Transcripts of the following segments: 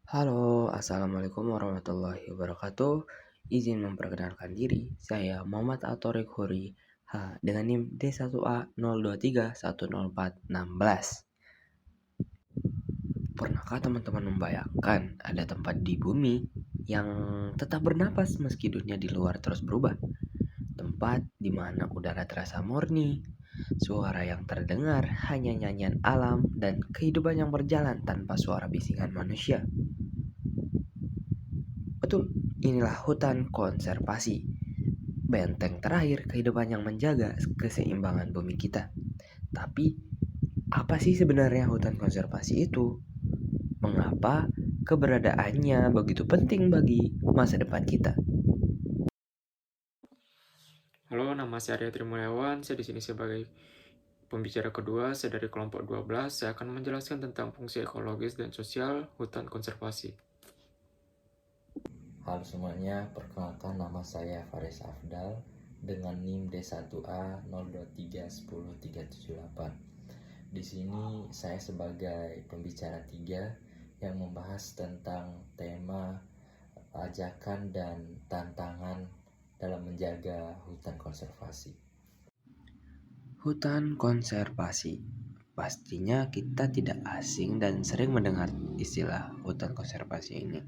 Halo, Assalamualaikum warahmatullahi wabarakatuh. Izin memperkenalkan diri, saya Muhammad Atorik Huri dengan NIM D1A02310416. Pernahkah teman-teman membayangkan ada tempat di bumi yang tetap bernapas meski dunia di luar terus berubah? Tempat di mana udara terasa murni, suara yang terdengar hanya nyanyian alam dan kehidupan yang berjalan tanpa suara bisingan manusia. Betul, inilah hutan konservasi, benteng terakhir kehidupan yang menjaga keseimbangan bumi kita. Tapi, apa sih sebenarnya hutan konservasi itu? Mengapa keberadaannya begitu penting bagi masa depan kita? Halo, nama saya Arya Trimulyawan. Saya di sini sebagai pembicara kedua. Saya dari kelompok 12. Saya akan menjelaskan tentang fungsi ekologis dan sosial hutan konservasi. Halo semuanya, perkenalkan nama saya Faris Afdal dengan NIM D1A02310378. Di sini saya sebagai pembicara 3 yang membahas tentang tema ajakan dan tantangan dalam menjaga hutan konservasi. Hutan konservasi. Pastinya kita tidak asing dan sering mendengar istilah hutan konservasi ini.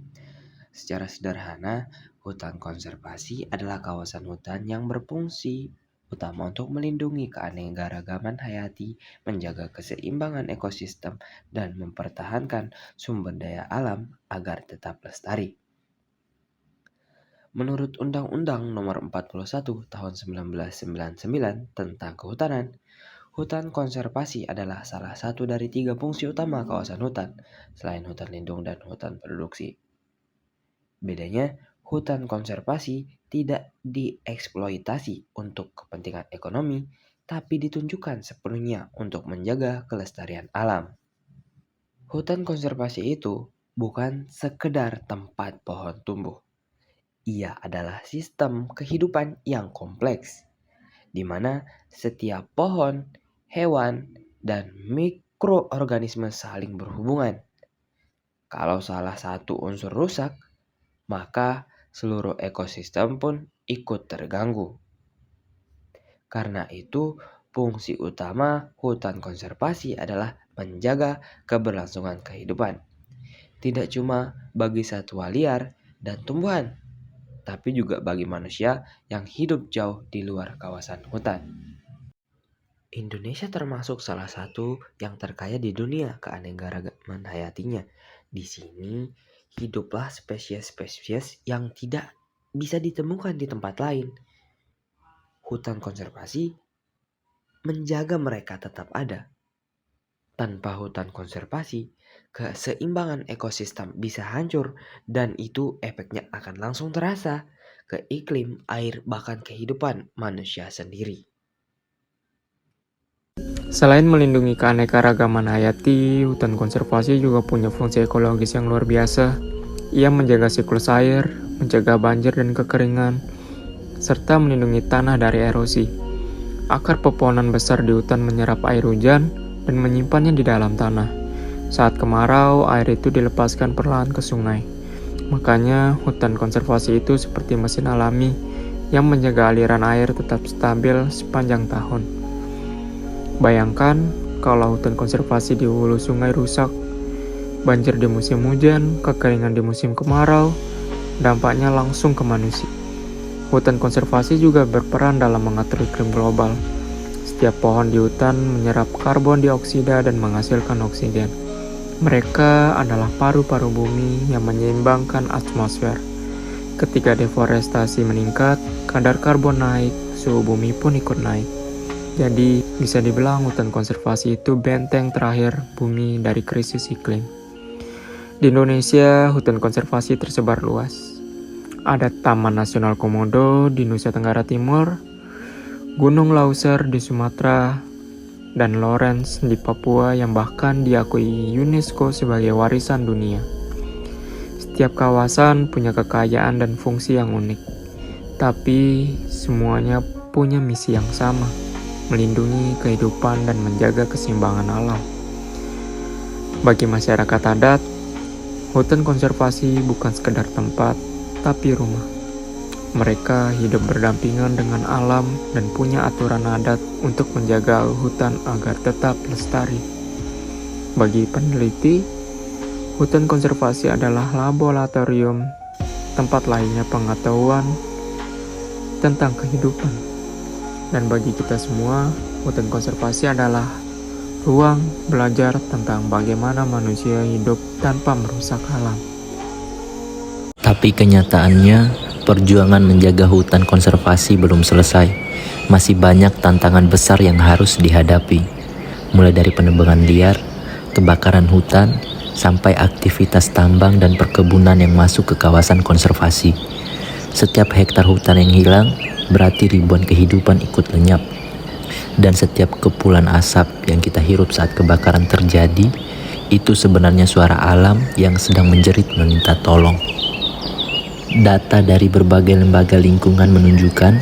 Secara sederhana, hutan konservasi adalah kawasan hutan yang berfungsi utama untuk melindungi keanekaragaman hayati, menjaga keseimbangan ekosistem, dan mempertahankan sumber daya alam agar tetap lestari. Menurut Undang-Undang Nomor 41 Tahun 1999 tentang Kehutanan, hutan konservasi adalah salah satu dari 3 fungsi utama kawasan hutan, selain hutan lindung dan hutan produksi. Bedanya, hutan konservasi tidak dieksploitasi untuk kepentingan ekonomi, tapi ditunjukkan sepenuhnya untuk menjaga kelestarian alam. Hutan konservasi itu bukan sekedar tempat pohon tumbuh. Ia adalah sistem kehidupan yang kompleks, di mana setiap pohon, hewan, dan mikroorganisme saling berhubungan. Kalau salah satu unsur rusak, maka seluruh ekosistem pun ikut terganggu. Karena itu, fungsi utama hutan konservasi adalah menjaga keberlangsungan kehidupan. Tidak cuma bagi satwa liar dan tumbuhan, tapi juga bagi manusia yang hidup jauh di luar kawasan hutan. Indonesia termasuk salah satu yang terkaya di dunia keanekaragaman hayatinya. Di sini hiduplah spesies-spesies yang tidak bisa ditemukan di tempat lain. Hutan konservasi menjaga mereka tetap ada. Tanpa hutan konservasi, keseimbangan ekosistem bisa hancur dan itu efeknya akan langsung terasa ke iklim, air, bahkan kehidupan manusia sendiri. Selain melindungi keanekaragaman hayati, hutan konservasi juga punya fungsi ekologis yang luar biasa. Ia menjaga siklus air, mencegah banjir dan kekeringan, serta melindungi tanah dari erosi. Akar pepohonan besar di hutan menyerap air hujan dan menyimpannya di dalam tanah. Saat kemarau, air itu dilepaskan perlahan ke sungai. Makanya, hutan konservasi itu seperti mesin alami yang menjaga aliran air tetap stabil sepanjang tahun. Bayangkan kalau hutan konservasi di hulu sungai rusak, banjir di musim hujan, kekeringan di musim kemarau, dampaknya langsung ke manusia. Hutan konservasi juga berperan dalam mengatur iklim global. Setiap pohon di hutan menyerap karbon dioksida dan menghasilkan oksigen. Mereka adalah paru-paru bumi yang menyeimbangkan atmosfer. Ketika deforestasi meningkat, kadar karbon naik, suhu bumi pun ikut naik. Jadi, bisa dibilang hutan konservasi itu benteng terakhir bumi dari krisis iklim. Di Indonesia, hutan konservasi tersebar luas. Ada Taman Nasional Komodo di Nusa Tenggara Timur, Gunung Lauser di Sumatera, dan Lawrence di Papua yang bahkan diakui UNESCO sebagai warisan dunia. Setiap kawasan punya kekayaan dan fungsi yang unik, tapi semuanya punya misi yang sama, melindungi kehidupan dan menjaga keseimbangan alam. Bagi masyarakat adat, Hutan konservasi bukan sekedar tempat, tapi rumah. Mereka hidup berdampingan dengan alam dan punya aturan adat untuk menjaga hutan agar tetap lestari. Bagi peneliti, hutan konservasi adalah laboratorium, tempat lainnya pengetahuan tentang kehidupan. Dan bagi kita semua, hutan konservasi adalah ruang belajar tentang bagaimana manusia hidup tanpa merusak alam. Tapi kenyataannya, perjuangan menjaga hutan konservasi belum selesai. Masih banyak tantangan besar yang harus dihadapi. Mulai dari penebangan liar, kebakaran hutan, sampai aktivitas tambang dan perkebunan yang masuk ke kawasan konservasi. Setiap hektar hutan yang hilang, berarti ribuan kehidupan ikut lenyap. Dan setiap kepulan asap yang kita hirup saat kebakaran terjadi, itu sebenarnya suara alam yang sedang menjerit meminta tolong. Data dari berbagai lembaga lingkungan menunjukkan,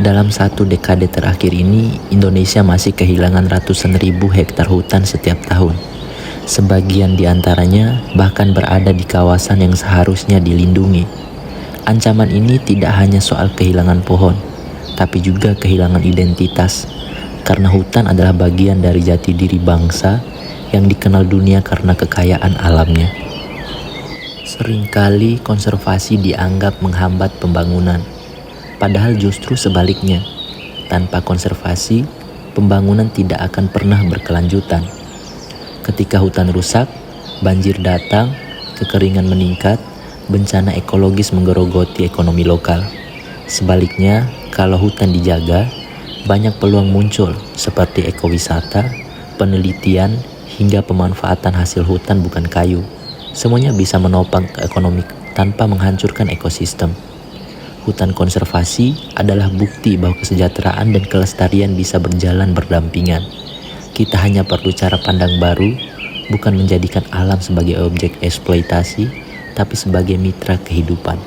dalam 1 dekade terakhir ini, Indonesia masih kehilangan ratusan ribu hektar hutan setiap tahun. Sebagian di antaranya bahkan berada di kawasan yang seharusnya dilindungi. Ancaman ini tidak hanya soal kehilangan pohon, tapi juga kehilangan identitas. Karena hutan adalah bagian dari jati diri bangsa yang dikenal dunia karena kekayaan alamnya. Seringkali konservasi dianggap menghambat pembangunan, padahal justru sebaliknya. Tanpa konservasi, pembangunan tidak akan pernah berkelanjutan. Ketika hutan rusak, banjir datang, kekeringan meningkat, bencana ekologis menggerogoti ekonomi lokal. Sebaliknya, kalau hutan dijaga, banyak peluang muncul seperti ekowisata, penelitian, hingga pemanfaatan hasil hutan bukan kayu. Semuanya bisa menopang ekonomi tanpa menghancurkan ekosistem. Hutan konservasi adalah bukti bahwa kesejahteraan dan kelestarian bisa berjalan berdampingan. Kita hanya perlu cara pandang baru, bukan menjadikan alam sebagai objek eksploitasi, tapi sebagai mitra kehidupan.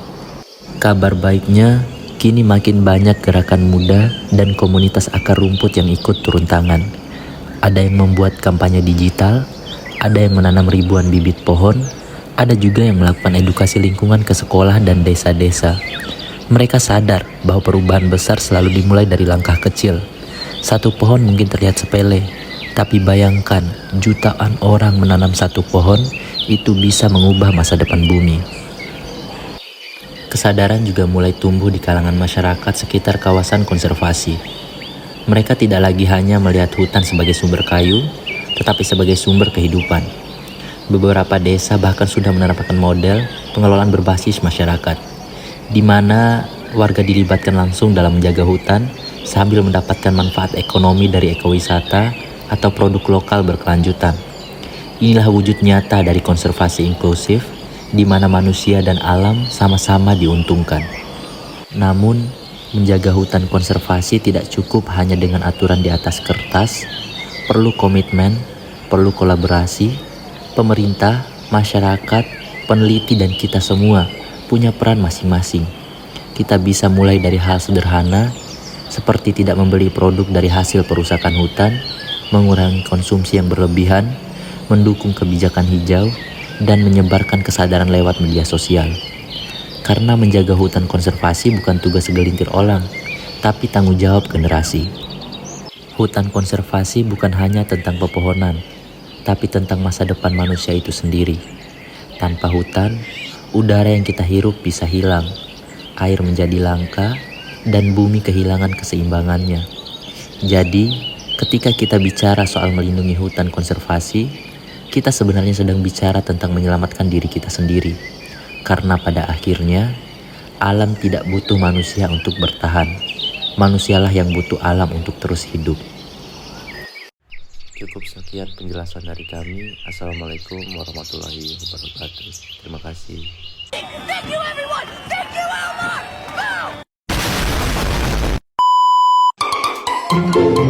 Kabar baiknya, kini makin banyak gerakan muda dan komunitas akar rumput yang ikut turun tangan. Ada yang membuat kampanye digital, ada yang menanam ribuan bibit pohon, ada juga yang melakukan edukasi lingkungan ke sekolah dan desa-desa. Mereka sadar bahwa perubahan besar selalu dimulai dari langkah kecil. 1 pohon mungkin terlihat sepele, tapi bayangkan jutaan orang menanam 1 pohon, itu bisa mengubah masa depan bumi. Kesadaran juga mulai tumbuh di kalangan masyarakat sekitar kawasan konservasi. Mereka tidak lagi hanya melihat hutan sebagai sumber kayu, tetapi sebagai sumber kehidupan. Beberapa desa bahkan sudah menerapkan model pengelolaan berbasis masyarakat, di mana warga dilibatkan langsung dalam menjaga hutan sambil mendapatkan manfaat ekonomi dari ekowisata atau produk lokal berkelanjutan. Inilah wujud nyata dari konservasi inklusif, di mana manusia dan alam sama-sama diuntungkan. Namun, menjaga hutan konservasi tidak cukup hanya dengan aturan di atas kertas, perlu komitmen, perlu kolaborasi. Pemerintah, masyarakat, peneliti, dan kita semua punya peran masing-masing. Kita bisa mulai dari hal sederhana, seperti tidak membeli produk dari hasil perusakan hutan, mengurangi konsumsi yang berlebihan, mendukung kebijakan hijau, dan menyebarkan kesadaran lewat media sosial. Karena menjaga hutan konservasi bukan tugas segelintir orang, tapi tanggung jawab generasi. Hutan konservasi bukan hanya tentang pepohonan, tapi tentang masa depan manusia itu sendiri. Tanpa hutan, udara yang kita hirup bisa hilang, air menjadi langka, dan bumi kehilangan keseimbangannya. Jadi, ketika kita bicara soal melindungi hutan konservasi, kita sebenarnya sedang bicara tentang menyelamatkan diri kita sendiri. Karena pada akhirnya, alam tidak butuh manusia untuk bertahan. Manusialah yang butuh alam untuk terus hidup. Cukup sekian penjelasan dari kami. Assalamualaikum warahmatullahi wabarakatuh. Terima kasih. Thank you everyone! Thank you Elmar! Boom!